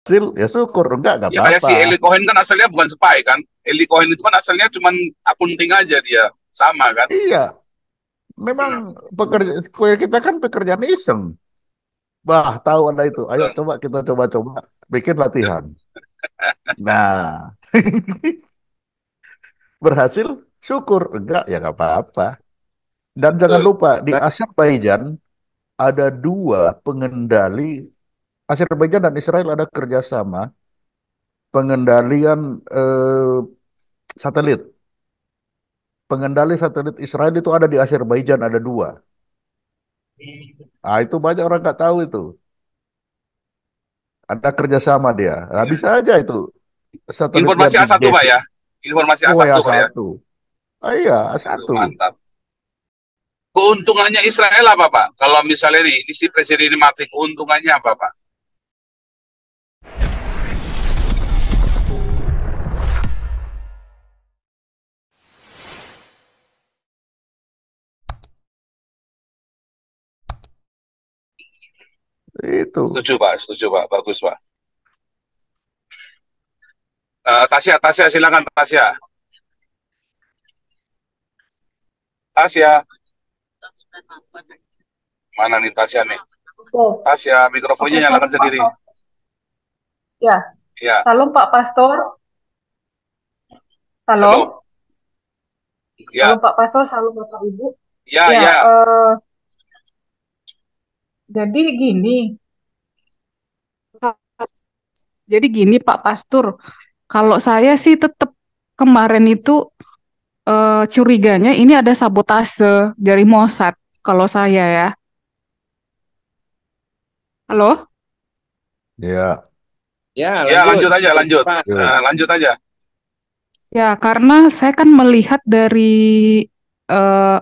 berhasil ya syukur, enggak nggak Ya kayak apa-apa. si Eli Cohen kan asalnya bukan spy kan. Eli Cohen itu kan asalnya cuman akunting aja dia. Sama kan. Iya, memang Hmm, pekerja kita kan pekerjaan iseng. Bah, tahu ada itu. Ayo betul. coba kita coba-coba bikin latihan. Nah, berhasil, syukur. Enggak, ya nggak apa-apa. Dan jangan Betul. lupa, di Ta- Azerbaijan ada dua pengendali, Azerbaijan dan Israel ada kerjasama pengendalian satelit. Pengendali satelit Israel itu ada di Azerbaijan, ada dua. Ah, itu banyak orang nggak tahu itu. Ada kerjasama dia. Nah, Ya. bisa aja itu satelitnya Informasi Big A1 Pak Game. ya. Informasi Oh ya A1 Pak ya. satu. Ah, iya, Itu satu. mantap. Keuntungannya Israel apa Pak? Kalau misalnya ini si presiden ini mati, keuntungannya apa Pak? Itu. Setuju Pak, bagus Pak. Tasya, Tasya silakan Tasya. Tasya, mana nih Tasya nih? Oke, Tasya, oke, mikrofonnya nyalakan salam Pak sendiri. Pastor. Ya, Ya, salam Pak Pastor. shalom. Salam, Ya, salam Pak Pastor, salam Bapak Ibu. ya, Ya, ya. jadi gini, Jadi gini Pak Pastur, kalau saya sih tetap kemarin itu curiganya ini ada sabotase dari Mossad. Kalau saya ya, halo? Ya. Ya, Ya, lanjut. lanjut aja, lanjut. Pak. Yuk. Lanjut aja. Ya, karena saya kan melihat dari eh,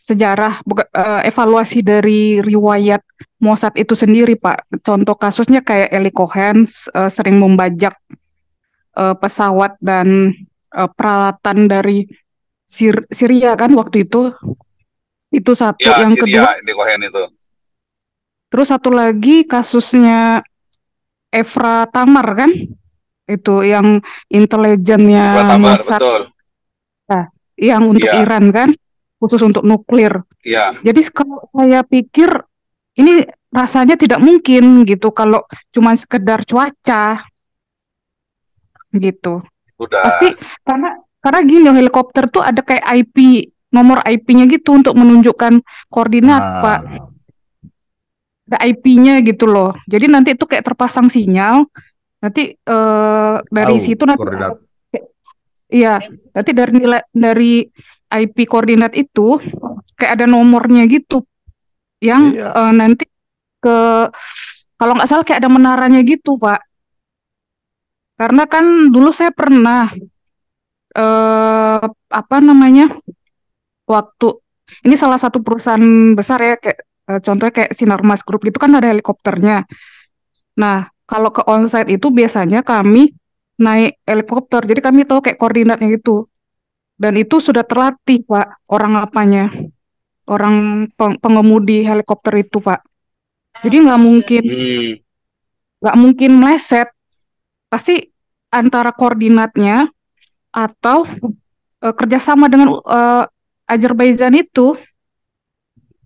sejarah, evaluasi dari riwayat Mossad itu sendiri, Pak. Contoh kasusnya kayak Eli Cohen sering membajak pesawat dan peralatan dari Syria kan waktu itu. Itu satu. Ya, Yang kedua, Syria, ini Cohen itu. terus satu lagi kasusnya Evra Tamar kan? Itu yang Ibra intelijennya Tabar, Mossad, betul. nah, yang untuk Iya, Iran kan, khusus untuk nuklir. iya. Jadi kalau saya pikir ini rasanya tidak mungkin gitu kalau cuma sekedar cuaca gitu. Udah. Pasti karena gini helikopter tuh ada kayak IP, nomor IP-nya gitu untuk menunjukkan koordinat, Pak. Nah, Ada IP-nya gitu loh. Jadi nanti itu kayak terpasang sinyal. Nanti dari tahu situ nanti koordinat. iya, nanti dari IP koordinat itu kayak ada nomornya gitu yang Iya. nanti ke kalau nggak salah kayak ada menaranya gitu, Pak. Karena kan dulu saya pernah apa namanya waktu ini salah satu perusahaan besar ya kayak contohnya kayak Sinarmas Group gitu kan ada helikopternya. Nah, kalau ke onsite itu biasanya kami naik helikopter, jadi kami tahu kayak koordinatnya gitu. Dan itu sudah terlatih, Pak, orang apanya, orang pengemudi helikopter itu, Pak. Jadi Hmm, nggak mungkin meleset. Pasti antara koordinatnya atau kerjasama dengan Azerbaijan itu,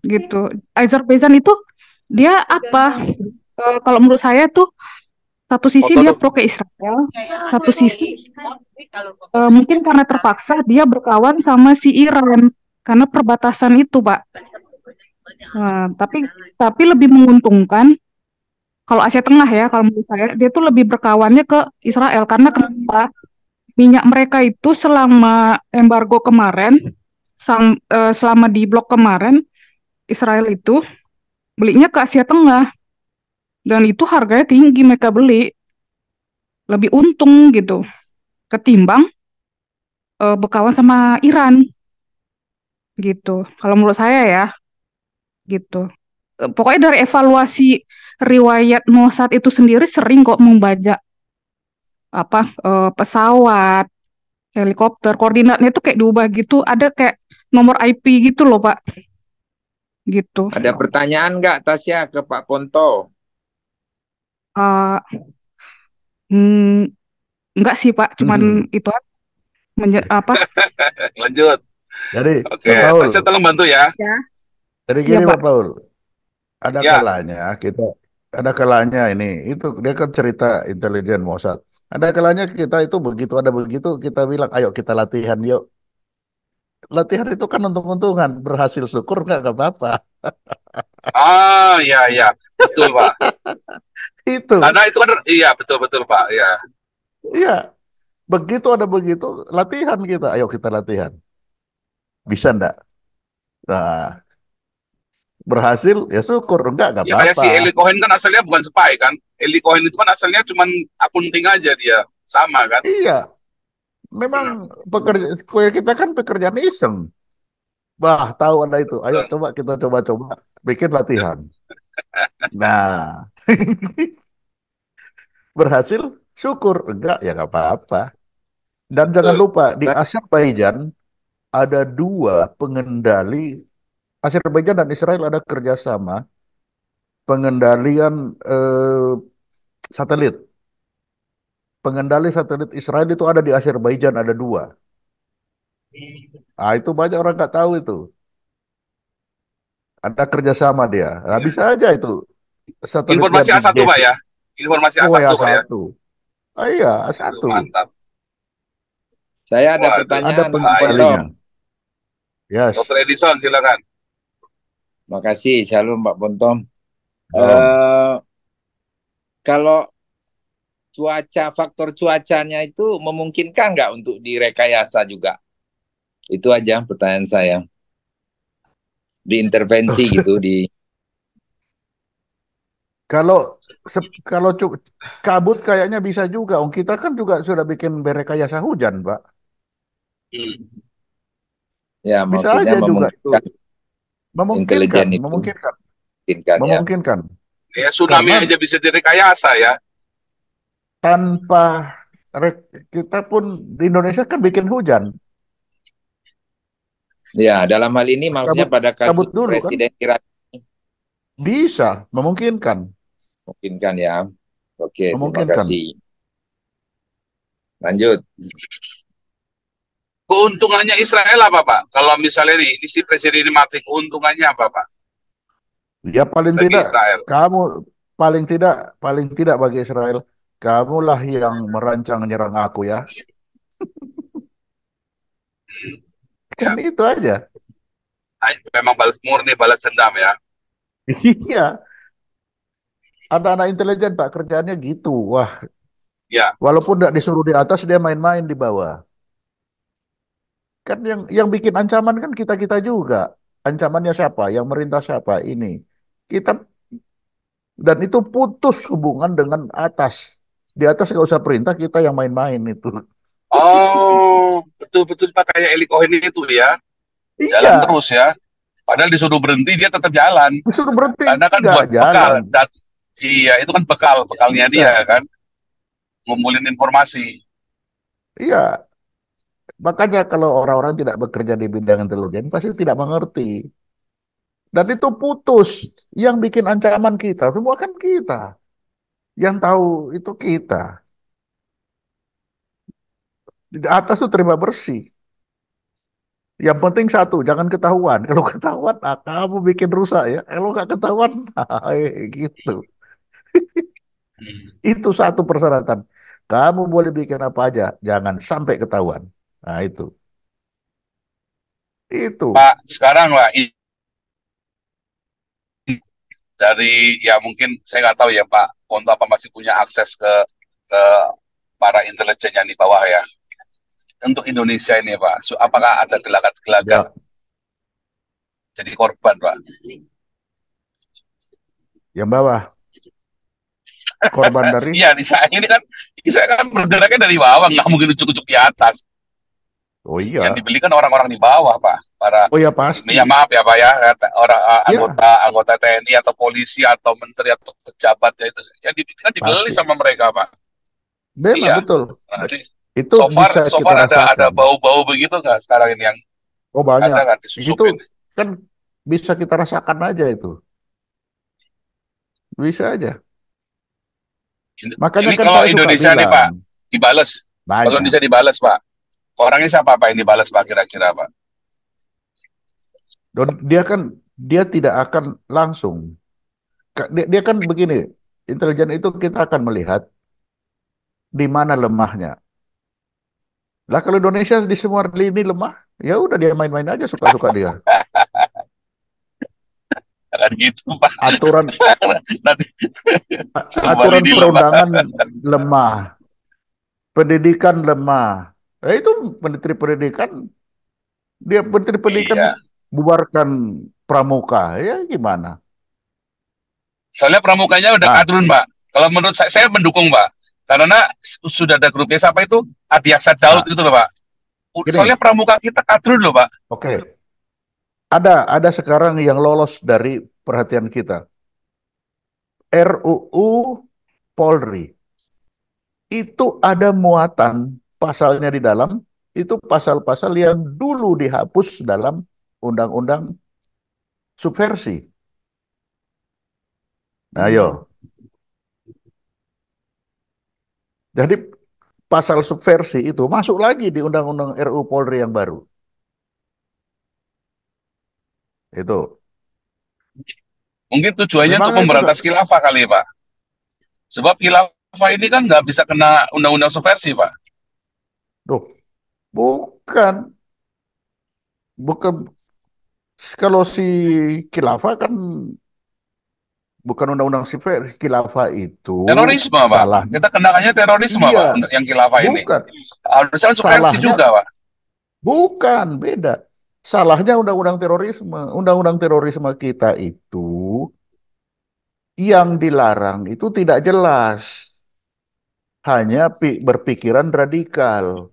gitu. Azerbaijan itu dia apa? Kalau menurut saya tuh satu sisi foto dia dong. pro ke Israel, satu sisi mungkin karena terpaksa dia berkawan sama si Iran karena perbatasan itu, Pak. Nah, tapi lebih menguntungkan kalau Asia Tengah ya, kalau menurut saya dia tuh lebih berkawannya ke Israel karena kenapa? Minyak mereka itu selama embargo kemarin, selama di blok kemarin, Israel itu belinya ke Asia Tengah dan itu harganya tinggi mereka beli, lebih untung gitu ketimbang berkawan sama Iran gitu. Kalau menurut saya ya gitu. Pokoknya dari evaluasi riwayat Mossad itu sendiri sering kok membajak apa pesawat, helikopter, koordinatnya itu kayak diubah gitu, ada kayak nomor IP gitu loh, Pak. Gitu. Ada pertanyaan nggak Tasya ke Pak Ponto? Eh, Hmm, enggak sih Pak, cuman Mhm. itu apa? Lanjut. Jadi Oke, Pak Paul, Pasnya tolong bantu ya. Ya, jadi iya gini Pak. Pak Paul, ada Ya, kalanya kita, ada kalanya ini, itu dia kan cerita intelijen Mossad. Ada kalanya kita itu begitu ada begitu kita bilang, ayo kita latihan yuk. Latihan itu kan untung-untungan, berhasil syukur nggak apa-apa. ya, ya, betul Pak. Itu, Karena itu kan, iya betul betul Pak. Ya, iya. Begitu ada begitu, latihan kita, ayo kita latihan. Bisa ndak? Nah, berhasil ya syukur, nggak ya kayak apa-apa. si Eli Cohen kan asalnya bukan spy kan. Eli Cohen itu kan asalnya cuman akunting aja dia, sama kan. Iya, memang Hmm, pekerja kita kan pekerjaan iseng. Bah, tahu ada itu. Ayo betul. coba kita coba-coba bikin latihan. Nah, berhasil, syukur. Enggak, ya nggak apa-apa. Dan jangan Betul. lupa, di Sa- Azerbaijan ada dua pengendali, Azerbaijan dan Israel ada kerjasama pengendalian satelit. Pengendali satelit Israel itu ada di Azerbaijan, ada dua. Ah, itu banyak orang nggak tahu itu. Ada kerjasama dia. Nah, Ya. bisa aja itu satelitnya Informasi Big A1 Pak Jet. ya. Informasi Oh A1 ya Pak ya. satu. Ah iya, Aduh, satu. mantap. Saya ada Waduh, Ada pertanyaan, Pak bahaya. Pontom. pengendalinya. Yes. Dr. Edison silakan. Makasih, Shalom Pak Pontom. Belum. Eh, kalau faktor cuacanya itu memungkinkan nggak untuk direkayasa juga? Itu aja pertanyaan saya. Diintervensi gitu di. Kalau kalau kabut kayaknya bisa juga. Kita kan juga sudah bikin berekayasa hujan, Pak. Hmm. Ya, Bisa maksudnya aja juga itu. memungkinkan Memungkinkan, intelijen itu memungkinkan, memungkinkan ya. memungkinkan. Ya tsunami Karena aja bisa direkayasa ya. tanpa kita pun di Indonesia kan bikin hujan. Ya, dalam hal ini maksudnya Kabut pada kabut kasus dulu kan Presiden Iran bisa, memungkinkan, memungkinkan ya. Oke, terima memungkinkan. kasih. Lanjut. Keuntungannya Israel apa Pak? Kalau misalnya ini si presiden ini mati, keuntungannya apa Pak? Ya paling Bagi tidak Israel. kamu paling tidak bagi Israel, kamulah yang merancang nyerang aku ya. Kan Ya, itu aja. memang murni balas dendam ya. Iya, ada anak intelijen Pak kerjaannya gitu. Wah, Ya, walaupun tidak disuruh di atas dia main-main di bawah. Kan yang bikin ancaman kan kita-kita juga. Ancamannya siapa? Yang merintah siapa? Ini. Kita dan itu putus hubungan dengan atas. Di atas nggak usah perintah, kita yang main-main itu. oh betul-betul Pak kayak Eli Cohen itu ya, jalan Iya, terus ya. Padahal disuruh berhenti dia tetap jalan. disuruh berhenti Karena kan nggak buat bekal. jalan. Iya, itu kan bekalnya dia Iya, kan, ngumpulin informasi. iya. Makanya kalau orang-orang tidak bekerja di bidang intelijen pasti tidak mengerti. Dan itu putus. Yang bikin ancaman kita semua kan kita. Yang tahu itu kita. Di atas tuh terima bersih. Yang penting satu, jangan ketahuan. Kalau ketahuan, kamu bikin rusak ya. Kalau nggak ketahuan, gitu. Hmm. Itu satu persyaratan. Kamu boleh bikin apa aja, jangan sampai ketahuan. Nah itu, itu. Pak, sekarang lah dari ya mungkin saya nggak tahu ya Pak, untuk apa masih punya akses ke para intelijen yang di bawah ya. Untuk Indonesia ini Pak, apakah ada gelagat-gelagat Ya, jadi korban Pak? yang bawah korban dari. Iya, saya kan bergeraknya dari bawah, nggak mungkin ucuk-ucuk di atas. Oh Yang iya, dibeli kan orang-orang di bawah Pak, para oh ya pasti. ya maaf ya Pak ya, orang Ya anggota anggota TNI atau polisi atau menteri atau pejabat ya itu, yang kan dibeli pasti. sama mereka Pak. Memang Iya. betul. Nanti Itu so far bisa so kita far ada rasakan. bau-bau begitu nggak sekarang ini yang Oh ada banyak. nggak Itu disusupin? kan bisa kita rasakan aja itu. Bisa aja. Makanya Ini kan kalau saya suka Indonesia nih Pak, bilang dibales. Kalau banyak. Indonesia dibales Pak, orangnya siapa Pak yang dibales Pak kira-kira Pak? Dan dia tidak akan langsung. Dia kan begini, intelijen itu kita akan melihat di mana lemahnya. Lah kalau Indonesia di semua lini lemah, ya udah dia main-main aja suka-suka dia. Kan gitu Pak. Aturan Nanti semua aturan lini lemah. perundangan lemah, pendidikan lemah. Itu menteri pendidikan, dia menteri pendidikan Iya. bubarkan pramuka, ya gimana? Soalnya pramukanya udah Nah, kadrun Pak. Kalau menurut saya mendukung Pak. Karena sudah ada grupnya siapa itu? Adiaksa Daud nah, itu loh Pak. Soalnya gini, pramuka kita kadrun loh Pak. oke. Ada sekarang yang lolos dari perhatian kita. RUU Polri. Itu ada muatan pasalnya di dalam, itu pasal-pasal yang dulu dihapus dalam undang-undang subversi. Nah, ayo. Jadi pasal subversi itu masuk lagi di undang-undang RUU Polri yang baru. Itu. Mungkin tujuannya untuk Memang itu memberantas khilafah kali Pak. Sebab khilafah ini kan nggak bisa kena undang-undang subversi Pak. Duh, bukan. Bukan. Kalau si khilafah kan bukan undang-undang subversi. Khilafah itu Terorisme Pak. salah. Kita kenakannya terorisme Iya, Pak. Yang khilafah ini. bukan. Harusnya kan subversi Salahnya juga Pak. bukan, beda. Salahnya undang-undang terorisme. Undang-undang terorisme kita itu yang dilarang itu tidak jelas. Hanya berpikiran radikal.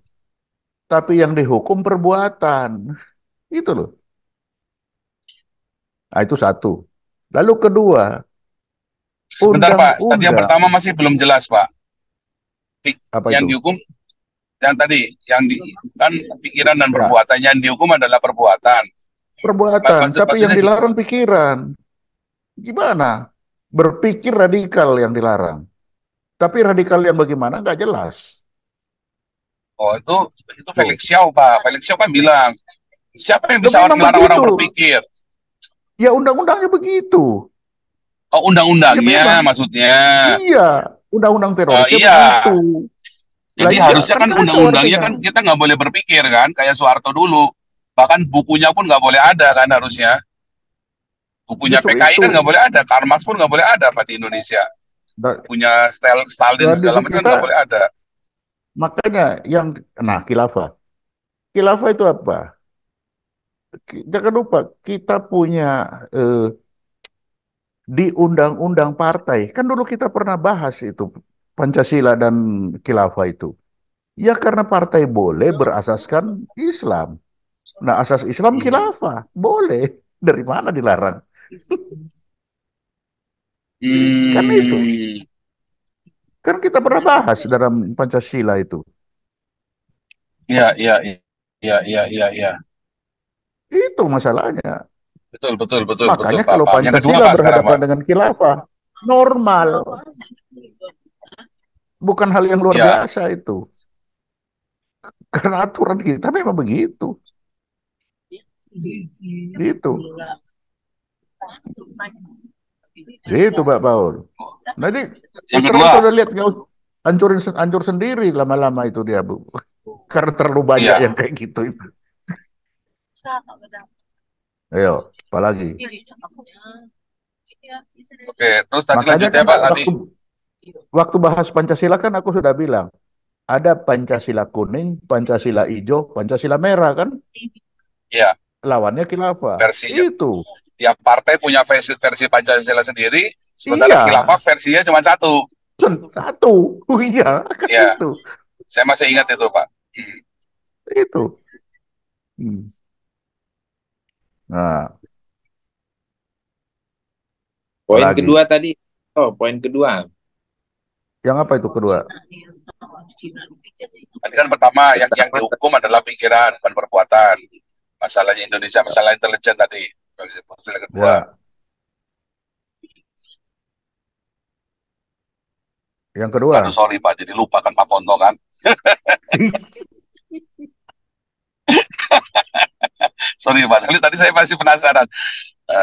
Tapi yang dihukum perbuatan. Itu loh. Nah, itu satu. Lalu kedua, Sebentar Pak. Tadi yang undang-undang. pertama masih belum jelas Pak. Apa Yang itu? dihukum yang tadi kan pikiran dan Ya, perbuatan yang dihukum adalah perbuatan. perbuatan. Tapi yang Maksudnya dilarang pikiran. Gimana? Berpikir radikal yang dilarang. Tapi radikal yang bagaimana nggak jelas. oh itu Felix Tuh. Xiao Pak. Felix Xiao kan bilang siapa yang Loh, bisa memang melarang orang begitu. berpikir? Ya undang-undangnya begitu. Oh Ya undang-undangnya memang. maksudnya. Iya. Undang-undang terorisnya Iya. begitu. Lah Jadi iya, harusnya kan kan kacau undang-undangnya artinya. kan kita nggak boleh berpikir kan, kayak Soeharto dulu. Bahkan bukunya pun nggak boleh ada kan harusnya. Bukunya Justru PKI kan nggak itu. boleh ada, Karl Marx pun nggak boleh ada Pak di Indonesia. Da- Punya Stalin segala Tradisi macam kan kita, nggak boleh ada. makanya nah khilafah. Khilafah itu apa? Jangan lupa, kita punya eh, di undang-undang partai. Kan dulu kita pernah bahas itu, Pancasila dan khilafah itu. Ya karena partai boleh berasaskan Islam. Nah, asas Islam Hmm. khilafah. Boleh. Dari mana dilarang? Kan itu. Hmm. Kan kita pernah bahas dalam Pancasila itu. Iya, iya, iya, iya, iya, iya. Itu masalahnya. Betul, betul, betul, betul, Makanya Pak. kalau Pak. Yang kedua Pancasila Pak sekarang berhadapan Pak. dengan khilafah, normal. Bukan hal yang luar Ya, biasa itu. Karena aturan kita memang begitu. Gitu. Gitu, Pak Paul. Nanti yang Israel kedua, sudah lihat hancur sendiri lama-lama itu dia, Bu. Karena terlalu banyak iya. yang kayak gitu itu. Ayo, apalagi. Oke, terus tadi Makanya lanjutnya kan Pak tadi. waktu bahas Pancasila kan aku sudah bilang, ada Pancasila kuning, Pancasila hijau, Pancasila merah kan? Iya, Lawannya khilafah. versinya. Itu. Tiap partai punya versi Pancasila sendiri, sementara Iya. khilafah versinya cuma satu. Satu. Iya, kan Iya, itu. saya masih ingat itu Pak. Hmm. Itu. Hmm. Nah, Poin apalagi. kedua tadi. Oh, poin kedua. Yang apa itu kedua? Tadi kan pertama yang dihukum adalah pikiran, bukan perbuatan. Masalahnya Indonesia, masalah intelijen tadi. Masalah kedua. Ya. Yang kedua. Aduh, sorry Pak, jadi lupa kan Pak Ponto kan. Sorry Pak, tadi saya masih penasaran.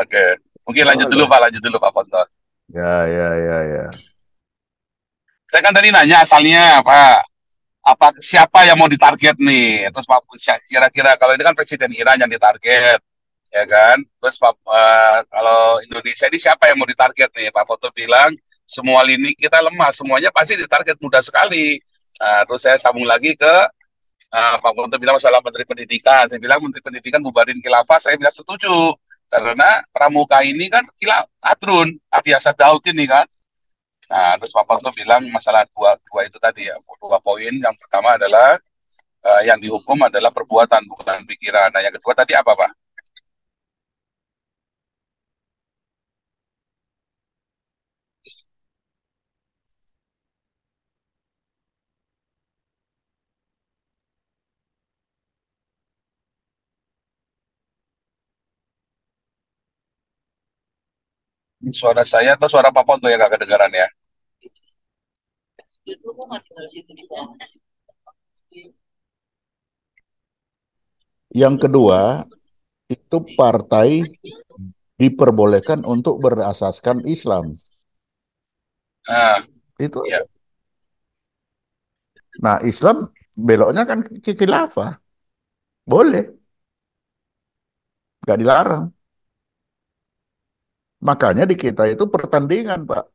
Oke, mungkin lanjut dulu Pak Ponto. Ya. Saya kan tadi nanya asalnya apa siapa yang mau ditarget nih? Terus Pak, kira-kira kalau ini kan Presiden Iran yang ditarget, ya kan? Terus kalau Indonesia ini siapa yang mau ditarget nih? Pak Foto bilang semua lini kita lemah, semuanya pasti ditarget mudah sekali. Terus saya sambung lagi ke Pak Foto bilang masalah Menteri Pendidikan. Saya bilang Menteri Pendidikan bubarin khilafah, saya bilang setuju. Karena pramuka ini kan Adrun, Abiyasa Daud ini kan. Nah, terus Pak Foto bilang masalah dua itu tadi ya, dua poin. Yang pertama adalah yang dihukum adalah perbuatan bukan pikiran. Nah, yang kedua tadi apa Pak? Suara saya atau suara Pak Ponto yang gak kedengaran ya? Yang kedua, itu partai diperbolehkan untuk berasaskan Islam. Itu. Ya. Nah, Islam beloknya kan ke khilafah. Boleh. Nggak dilarang. Makanya di kita itu pertandingan, Pak.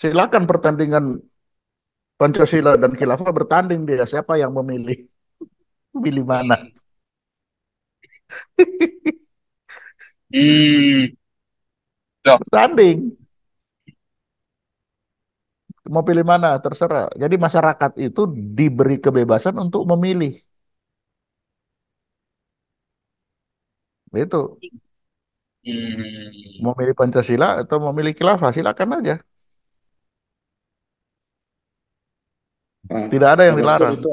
Silakan pertandingan Pancasila dan khilafah bertanding dia. Siapa yang memilih? Pilih mana? Bertanding. Mau pilih mana? Terserah. Jadi masyarakat itu diberi kebebasan untuk memilih. Itu. Mau milih Pancasila atau mau milih khilafah, silakan aja. Tidak ada yang dilarang. Itu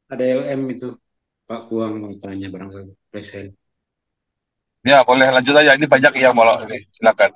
ada LM itu Pak Kuang mau tanya barangkali presiden. Ya boleh lanjut aja, ini banyak yang mau silakan.